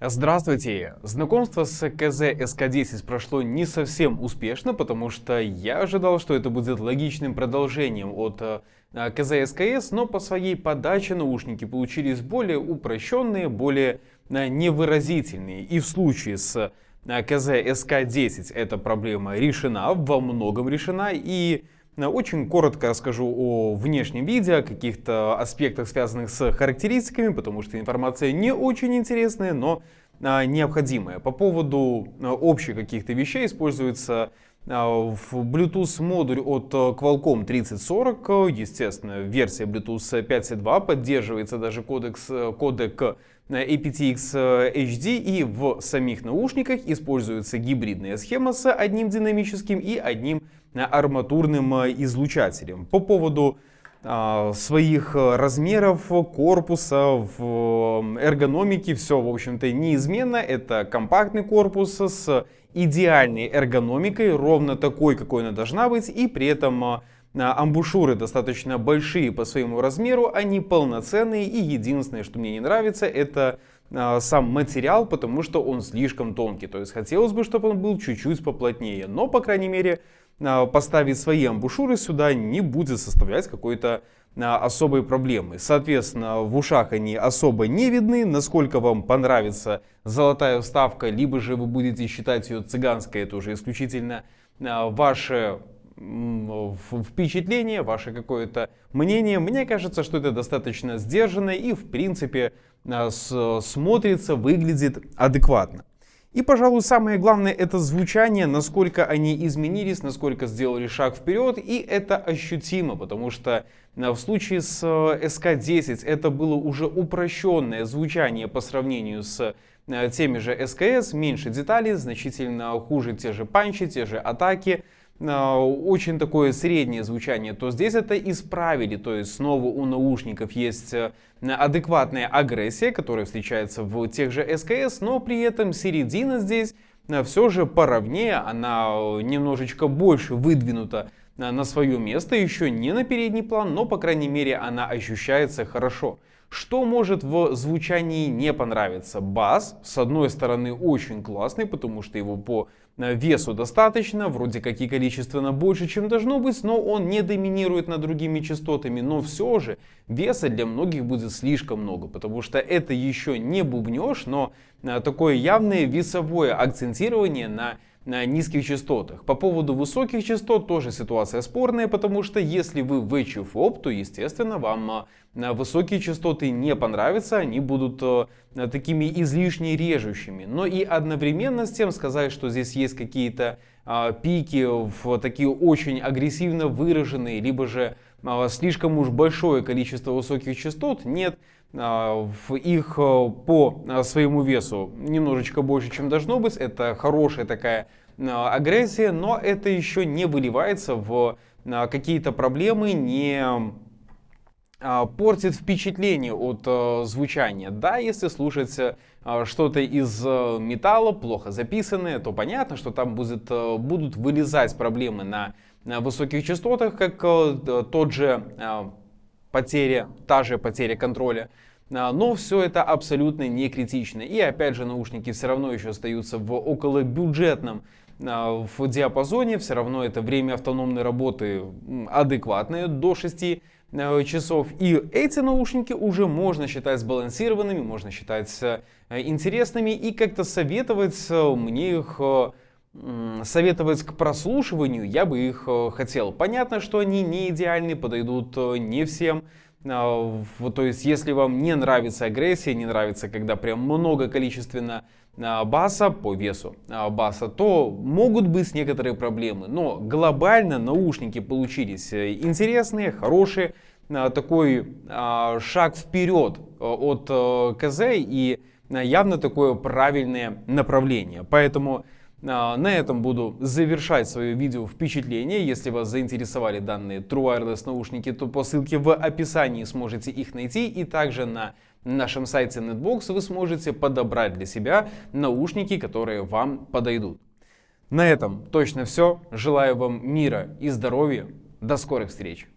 Здравствуйте! Знакомство с КЗ СК10 прошло не совсем успешно, потому что я ожидал, что это будет логичным продолжением от КЗ СКС, но по своей подаче наушники получились более упрощенные, более невыразительные. И в случае с КЗ СК10 эта проблема решена, во многом решена, и очень коротко расскажу о внешнем виде, о каких-то аспектах, связанных с характеристиками, потому что информация не очень интересная, но необходимая. По поводу общих каких-то вещей используется в Bluetooth модуль от Qualcomm 3040, естественно, версия Bluetooth 5.2, поддерживается даже кодек aptX HD, и в самих наушниках используется гибридная схема с одним динамическим и одним арматурным излучателем. По поводу своих размеров, корпуса, эргономики, все, в общем-то, неизменно. Это компактный корпус с идеальной эргономикой, ровно такой, какой она должна быть, и при этом амбушюры достаточно большие по своему размеру, они полноценные, и единственное, что мне не нравится, это сам материал, потому что он слишком тонкий. То есть хотелось бы, чтобы он был чуть-чуть поплотнее, но, по крайней мере, поставить свои амбушюры сюда не будет составлять какой-то особой проблемы. Соответственно, в ушах они особо не видны. Насколько вам понравится золотая вставка, либо же вы будете считать ее цыганской, это уже исключительно ваше впечатление, ваше какое-то мнение. Мне кажется, что это достаточно сдержанно и, в принципе, смотрится, выглядит адекватно. И, пожалуй, самое главное — это звучание, насколько они изменились, насколько сделали шаг вперед, и это ощутимо, потому что в случае с SK10 это было уже упрощенное звучание по сравнению с теми же SKS, меньше деталей, значительно хуже те же панчи, те же атаки, очень такое среднее звучание, то здесь это исправили, то есть снова у наушников есть адекватная агрессия, которая встречается в тех же СКС, но при этом середина здесь все же поровнее, она немножечко больше выдвинута на свое место, еще не на передний план, но по крайней мере она ощущается хорошо. Что может в звучании не понравиться? Бас, с одной стороны, очень классный, потому что его по весу достаточно, вроде как и количественно больше, чем должно быть, но он не доминирует над другими частотами, но все же веса для многих будет слишком много, потому что это еще не бубнеж, но такое явное весовое акцентирование на низких частотах. По поводу высоких частот тоже ситуация спорная, потому что если вы в HFOP, то естественно вам высокие частоты не понравятся, они будут такими излишне режущими. Но и одновременно с тем сказать, что здесь есть какие-то пики в такие очень агрессивно выраженные, либо же слишком уж большое количество высоких частот, нет. Их по своему весу немножечко больше, чем должно быть. Это хорошая такая агрессия, но это еще не выливается в какие-то проблемы, не портит впечатление от звучания. Да, если слушать что-то из металла, плохо записанное, то понятно, что там будут вылезать проблемы на высоких частотах, как та же потеря контроля. Но все это абсолютно не критично. И опять же, наушники все равно еще остаются в околобюджетном в диапазоне. Все равно это время автономной работы адекватное, до 6 часов. И эти наушники уже можно считать сбалансированными, можно считать интересными. И как-то советовать мне их... Советовать к прослушиванию я бы их хотел. Понятно, что они не идеальны, подойдут не всем. То есть, если вам не нравится агрессия, не нравится, когда прям много количественно баса по весу баса, то могут быть некоторые проблемы. Но глобально наушники получились интересные, хорошие. Такой шаг вперед от КЗ и явно такое правильное направление. Поэтому на этом буду завершать свое видео впечатление. Если вас заинтересовали данные True Wireless наушники, то по ссылке в описании сможете их найти. И также на нашем сайте Netbox вы сможете подобрать для себя наушники, которые вам подойдут. На этом точно все. Желаю вам мира и здоровья. До скорых встреч!